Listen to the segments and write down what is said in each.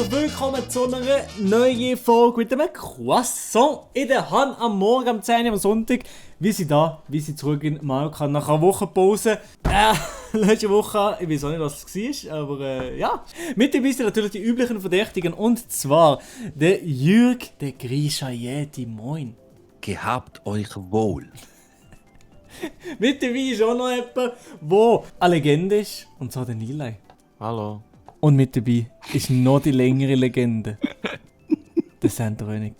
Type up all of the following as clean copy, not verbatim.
herzlich willkommen zu einer neuen Folge mit einem Croissant in der Hand am Morgen, am 10 Uhr am Sonntag. Wir sind da, wir sind zurück in Malka nach einer Wochenpause. Letzte Woche, ich weiß auch nicht, was es war, aber ja. Mit dabei sind natürlich die üblichen Verdächtigen und zwar der Jürg, der Grisha-Yeti, moin. Gehabt euch wohl. Mit dabei ist auch noch jemand, der eine Legende ist, und zwar der Nilay. Hallo. Und mit dabei ist noch die längere Legende. Der Sandrönig.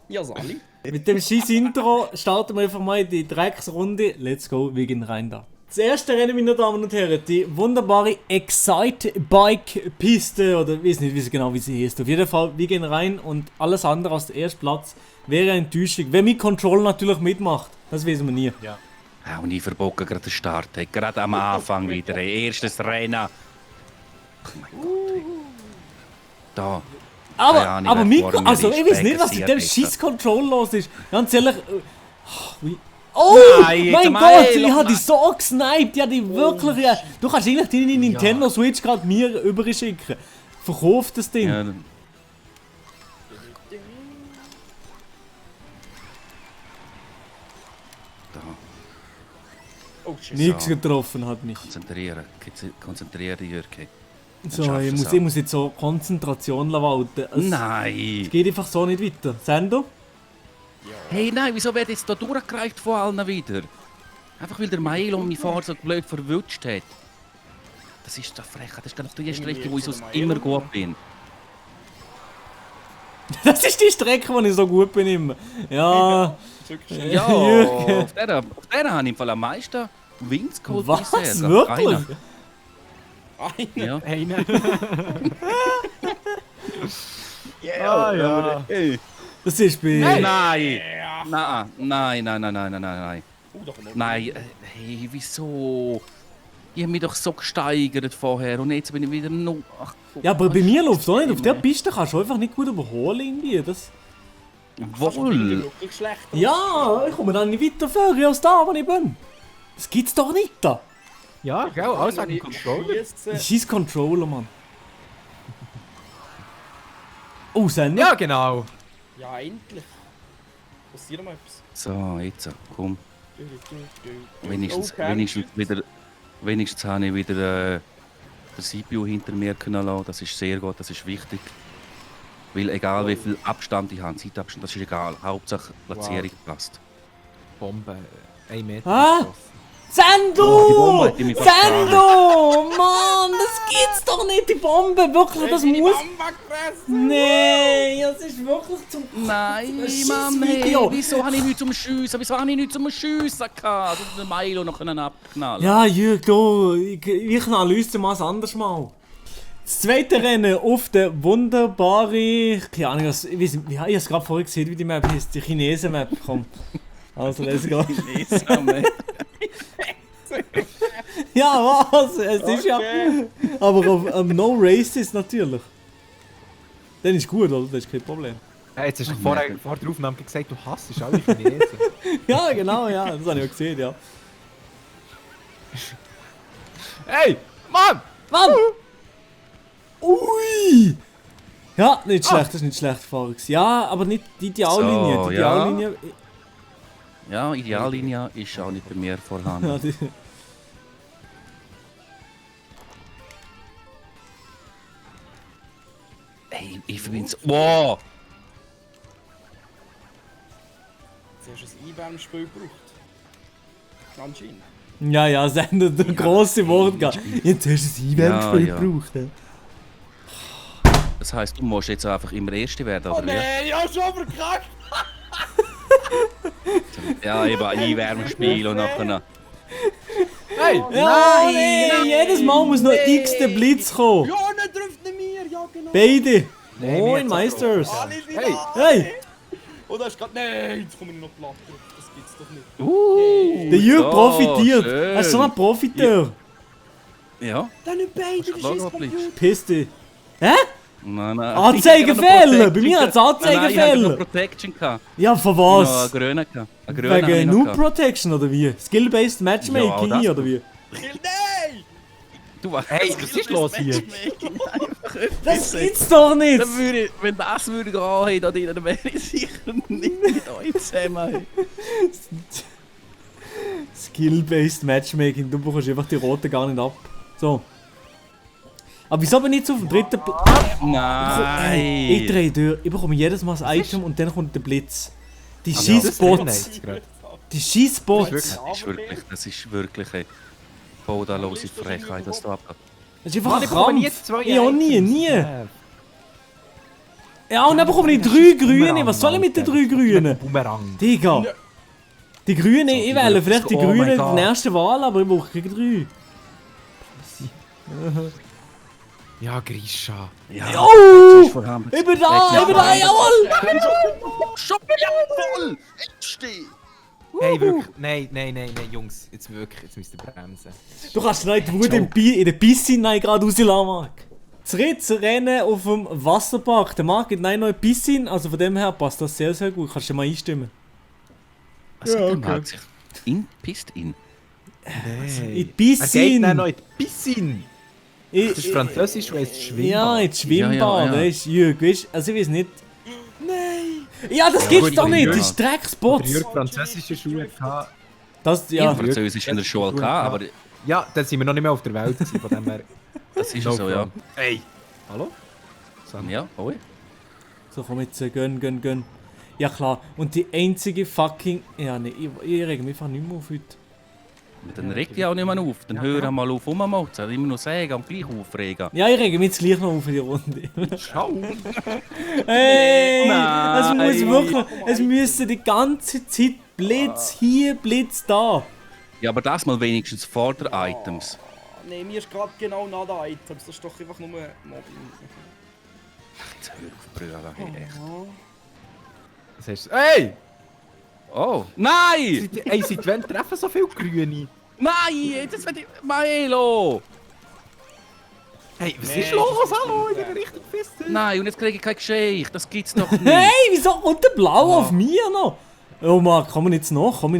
Ja, Sali. Mit dem scheiß Intro starten wir einfach mal in die Drecksrunde. Let's go, wir gehen rein da. Das erste Rennen, meine Damen und Herren, die wunderbare Excite-Bike-Piste, oder ich weiß nicht wie sie heißt. Auf jeden Fall, wir gehen rein und alles andere als der erste Platz wäre eine Enttäuschung. Wer mit Control natürlich mitmacht, das wissen wir nie. Ja. Und ich verbocke gerade den Start. Hey, gerade am Anfang wieder. Hey, erstes Rennen. Oh mein Gott. Hey. Da. Aber Mikro, also ich weiß nicht, was mit dem scheiß Control los ist. Ganz ehrlich. Oh Nein, mein Gott, ich hab die so gesniped, ja die wirklich. Ja. Du kannst eigentlich deine Nintendo Switch gerade mir überschicken. Verkauf das Ding. Ja, da. Oh shit. Nichts So. getroffen hat mich. Konzentrieren, Jürgen. So, schaffst ich es muss jetzt so Konzentration walten. Es Nein! geht einfach so nicht weiter. Sendo? Hey, nein, wieso wird jetzt da durchgereicht von allen wieder? Einfach weil der Milo mich vorher so blöd verwutscht hat. Das ist doch frech. Das ist doch die Strecke, wo ich sonst immer gut bin. Das ist die Strecke, wo ich so gut bin immer. Ja. Ja, Jürgen. auf der habe ich im Fall am meisten Wins geholt. Was? bisher. Wirklich? Einer. Ja. Einer. Ja, ja. Hey. Das ist bei... Nein! Nein. Nein, hey, wieso? Ich habe mich doch so gesteigert vorher und jetzt bin ich wieder noch... Ach, Ja, aber bei mir läuft es auch nicht. Auf der Piste kannst du einfach nicht gut überholen irgendwie. Das... wohl! Ja, ich komme dann nicht weiter vorher als da, wo ich bin. Das gibt's doch nicht da. Ja, gell, alles wegen dem Controller. Scheiß Controller, Mann. Oh, Sender? Ja, genau. Ja, endlich. Passiert mal etwas. So, jetzt, komm. Wenigstens habe ich wieder den CPU hinter mir können lassen. Das ist sehr gut, das ist wichtig. Weil egal wie viel Abstand ich habe, Zeitabstand, das ist egal. Hauptsache Platzierung passt. Bombe. 1 Meter. Ah! Oh, die Sendo! Bombe hat mich fast Sendo! Mann, das gibt's doch nicht, die Bombe! Wirklich, das muss... Nee, das ist wirklich zum... Nein, Das Mann, hey, Video. wieso habe ich nichts zum Schiessen? Wieso habe ich nichts zum Schiessen gehabt? Also den Milo noch abknallen. Ja, Jürg, du, ich analyse mal anders mal. Das zweite Rennen auf der wunderbare... Keine Ahnung, ich habe es gerade vorher gesehen, wie die Map heißt. Die Chinesen-Map, komm. Also, let's go. Ja, was? Es ist ja... Aber auf No Races natürlich. Dann ist gut, oder? Das ist kein Problem. Ja, jetzt hast du vor der Aufnahme gesagt, du hasst alle Chinesen. Ja, genau, ja. Das habe ich auch gesehen, ja. Hey, Mann! Mann! Ui! Ja, nicht schlecht, das ist nicht schlecht gefahren. Ja, aber nicht die Ideallinie. So, Die ja. Ideallinie... Ja, Ideallinie ist auch nicht bei mir vorhanden. Ja, die... Hey, ich finde es... Wow! Zuerst ein Einwärmspiel gebraucht. Anscheinend. Ja, Sender, der grosse Wort. Jetzt hast du ein Einwärmspiel Ja, ja. gebraucht. Ja. Das heisst, du musst jetzt einfach immer Erste werden, Oh oder wie? nein, ich hab schon verkackt! Ja, eben Einwärmspiel und nachher... Hey! Ja, nein, jedes Mal muss noch x der Blitz kommen. Ja, nicht trifft nicht mir! Ja, genau! Beide. Nee, Moin, mir hat's Meisters. Alle sind Hey. da! Hey, Und da ist grad... Nein, jetzt komme ich noch platt drauf. Das gibt's doch nicht. der Jürg so, profitiert. schön. Er ist so ein Profiteur. Ja? Dann nicht beide, das ist Schlag das mal, please. Computer. Piss dich. Hä? Nein. Anzeigefehler! Bei mir hat es Anzeigefehler! Nein, ich hatte noch Protection. Ja, von Noch was? einen grünen. Einen grünen habe ich Wegen noch Noob gehabt. Protection oder wie? Skill-Based Matchmaking Ja, das- oder wie? Nein! Du weißt, Hey, was ist los hier? Das gibt's doch nicht! Dann würde ich, wenn das würde gehen, da drinnen, dann wäre ich sicher nicht mit euch zusammen. Skill-based Matchmaking, du bekommst einfach die roten gar nicht ab. So. Aber wieso bin ich jetzt auf dem dritten Platz? Nein! Ich drehe durch, ich bekomme jedes Mal ein Item und dann kommt der Blitz. Die Das Scheißbots! ist gerade. Die Scheißbots! Das ist wirklich eine bodalose Frechheit, was da abgeht. Das ist einfach ein Ich bekomme nie Krampf! zwei Ich auch nie, Items. nie! Ja. Ja, und dann bekomme ich Das 3 ist Grüne. Boomerang, Was soll ich mit den 3 Alter. Grünen? Boomerang. Digga! Die Grünen, ich wähle vielleicht die Oh mein Grünen in Gott. der nächsten Wahl, aber ich brauche keine 3. Ja, Grisha. Ja, Oh! ist verdammt. Ich bin da, jawohl! Schon jawohl! Endsteh! Hey, wirklich. Nein, Jungs. Jetzt wirklich, jetzt müsst ihr bremsen. Du kannst nicht die Wut in der Piscine gerade rauslassen, Marc. Das Rennen auf dem Wasserpark. Der Marc hat eine neue Piscine, also von dem her passt das sehr, sehr gut. Kannst du mal einstimmen. Was hat der Marc sich pisst in? Nein. In die Er geht Piscine! noch in die Piscine. Das ist Französisch, weil es Schwimmbad. Ja, ins Schwimmbad, Ja. weißt du, Jürg, weißt du, also ich weiß nicht. Nein! Ja, das gibt's gut, doch aber nicht, Jürg- das ist Drecksbots! Der Jürg französische Schule hatte. Das, Ja. ja. Französisch in der Schule gehabt, aber Ja, dann sind wir noch nicht mehr auf der Welt gewesen, von dem her. das ist No so, ja. front. Hey! Hallo? Ja, oi. So, komm jetzt, gönn. Ja klar, und die einzige fucking... Ja, ne, ich reg mich einfach nicht mehr auf heute. Dann regt dich auch nicht mehr auf. Dann hör mal auf rummotzen. Immer nur sagen und gleich aufregen. Ja, ich reg mich jetzt gleich noch auf in die Runde. Schau! Hey! Nein. Es muss wirklich... Es müssen die ganze Zeit Blitz hier, Blitz da. Ja, aber das mal wenigstens vor der Items. Nein, mir ist gerade genau nach den Items. Das ist doch einfach nur Mobbing. Jetzt hör auf Brüder, hey, echt. Was hast du? Hey! Oh! Nein! Ey, seit wann treffen so viele Grüne? Nein! Das wird ich... Maelo! Hey, was Nee, ist los? das ist Hallo, ich gut. bin richtig fest. Nein, und jetzt kriege ich kein Geschenk. Das gibt's doch nicht. Hey, wieso kommt der Blau auf mir noch? Oh Mann, komm ich jetzt nach? Weil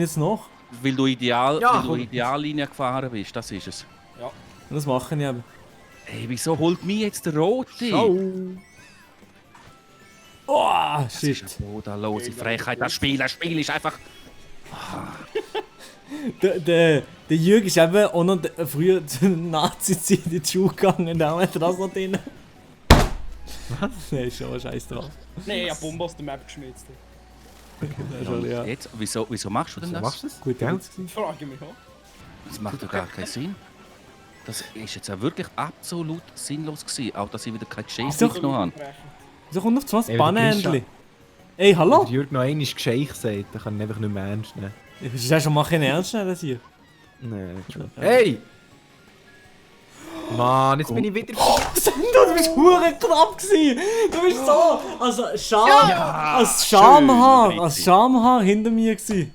du Ja, weil du komm. Ideallinie gefahren bist, das ist es. Das mache ich aber. Hey, wieso holt mich jetzt der Rote? Oh, Das ist shit. eine bodalose Frechheit. Das Spiel ist einfach... Der Jürg ist eben auch noch früher zur Nazi-Zeit in die Schule gegangen, da hat er das noch drin. Was? Nee, ist schon scheiß drauf. Nein, ich hab Bombe aus der Map geschmitzt. Ja. Jetzt, wieso machst du denn das? Machst du das? Gut, Gell? Witz gewesen. Frage mich auch. Das macht doch gar keinen Sinn. Das ist jetzt auch wirklich absolut sinnlos gewesen, auch dass ich wieder kein Geschenk Wieso? mitgenommen habe. Wieso kommt noch zu was Ey, Bannhändli? Ey, hallo? Wenn der Jürg noch einmal Gescheich sagt, dann kann er einfach nicht mehr ernst nehmen. Ist das schon mal kein Ernst nehmen, das hier? Nein, nicht schon. Hey! Mann, jetzt bin ich wieder... Du bist hure knapp gewesen. Du bist so, als Schamhaar hinter mir gewesen.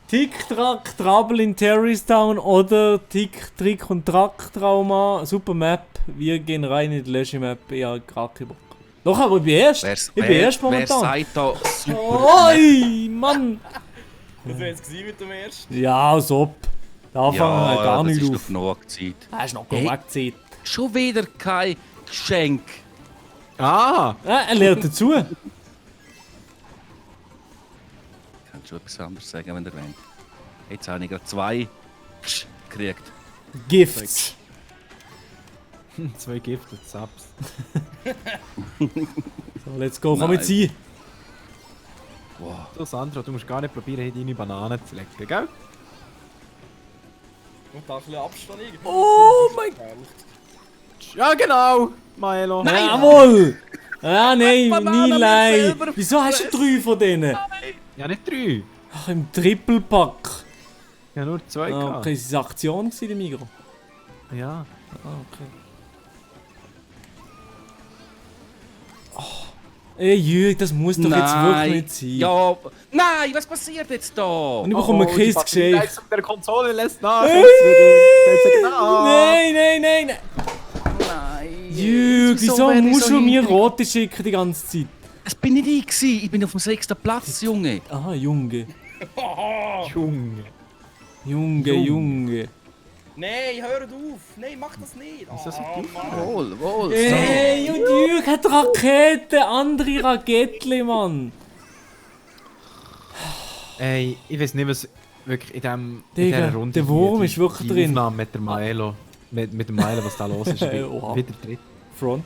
Tick, Track, Trouble in Terroristown oder Tick, Trick und Track Trauma. Super Map. Wir gehen rein in die Lösche-Map. Ja, gar keinen Bock. Doch, aber ich bin erst. Ich bin erst Wer momentan. sagt da super? Oi, Mann. Das wäre jetzt gewesen mit dem ersten. Ja, als ob. Der Anfang Ja, gar das nicht ist auf. doch genug Zeit. Er ist noch Hey. weggezogen. Schon wieder kein Geschenk. Ah! Ja, er lernt dazu. Ich kann schon etwas anderes sagen, wenn ihr wollt. Jetzt habe ich gerade 2 gekriegt. Gifts. 2 Gifted Subs. So, let's go. Komm Nein. jetzt rein. Wow. So, Sandra, du musst gar nicht probieren, hier deine Bananen zu lecken, gell? Und da ein bisschen Abstand irgendwie. Oh mein Gott. Ja, genau! Maelo. Jawohl! Ja, nein, Bananen nie leid. selber Wieso hast du 3 von denen? Ja, nicht 3. Ach, im Triple-Pack. Ja, nur 2 Ah, okay, es war Aktion gewesen, der Migros. Ja. Ah, okay. Ey, Jürg, das muss doch jetzt wirklich nicht sein. Ja, nein, was passiert jetzt da? Und ich bekomme ein Kiss geschenkt. Der Konsole lässt nach. Hey! Nein, nein, nein, nein. Nein. Jürg, wieso werde ich musst so du mir hinkriegen? rote schicken die ganze Zeit? Das bin nicht ich gewesen. Ich bin auf dem 6. Platz, Junge. Aha, Junge. Junge. Junge. Nein, hört auf! Nein, mach das nicht! Wieso so Ah, tief? Mann. Wohl, so. Ey, und Jürg hat Raketen, andere Raketli, Mann. Ey, ich weiß nicht, was wirklich in Digga, dieser Runde der Wurm die- ist wirklich die drin. Aufnahme mit der Maelo. Mit dem Maelo, was da los ist. Oha. Wieder drin. Front.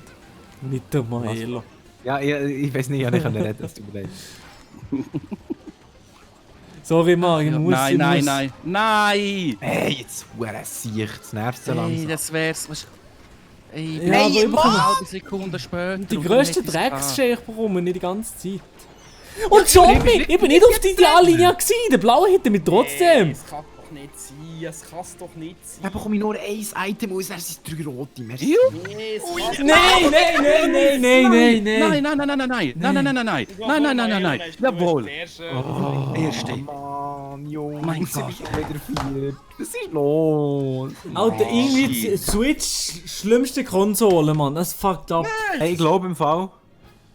Mit der Maelo. Ja, ich weiß nicht, ich kann nicht reden, es tut mir leid. Sorry, Mann, ich muss. Nein, ich nein, muss. nein. Nein! Ey, jetzt hure Sicht, das nervt so Ey, langsam. das wär's. Ey, Ja, aber überhaupt- eine halbe Sekunde später. Die und grössten dann hätte ich's Drecksschächer bekommen, nicht die ganze Zeit. Und Zombie! Ich bin nicht auf die Ideallinie gewesen, der Blaue hätte mich trotzdem. Es kann doch nicht sein, es kann doch nicht sein. Dann bekomme ich nur ein Item aus, dann sind es 3 rote. Merci. Nee, es kann Nein, nein, nein, nein, nein, nein, nein. Nein, nein, nein, nein, nein, nein, nein, nein, nein, nein, nein, nein, nein, nein, nein, jawohl. Erste. Mann, Junge. Mein jetzt bin Gott. ich schon wieder 4. Was ist los? Alter, irgendwie die Shit. Switch, schlimmste Konsole, Mann. Das fuckt up. Hey, ich glaube im Fall,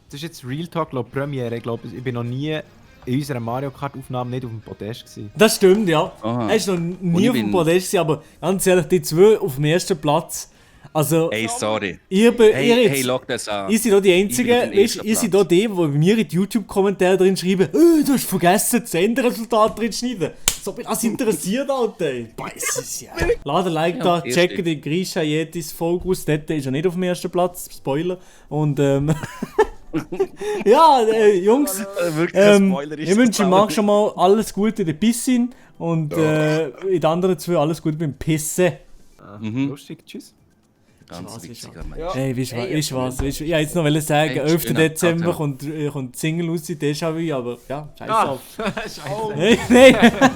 das ist jetzt Real Talk, glaube Premiere. Ich glaube, ich bin noch nie in unserer Mario Kart Aufnahme nicht auf dem Podest gewesen. Das stimmt, ja. Aha. Er ist noch Und nie ich auf dem bin- Podest gewesen, aber ganz ehrlich, die zwei auf dem ersten Platz. Also, Hey, sorry. ihr Hey, jetzt... lock das an. Ihr seid da die Einzigen, Ich bin auf dem weißt, ersten ihr seid Platz. da die, die bei mir in die YouTube-Kommentare drin schreiben, du hast vergessen, das Enderresultat drin zu schneiden. So bin das interessiert, Alter. Beisses, ja. Lade ein Like da, erste. checken die Grisha Yetis Folge aus, dort ist er nicht auf dem ersten Platz, Spoiler. Und ja, Jungs, ich wünsche Marc schon mal alles Gute in der Piscine und in den anderen zwei alles Gute beim Pissen. Lustig, tschüss. Ganz witziger Mensch. Hey, weißt du was? Ich wollte jetzt noch sagen, Hey, 11. schöner Dezember Tag, kommt die Single aus, die Déjà-vu, aber ja, scheiß Ah, auf. scheiße. Hey, nein!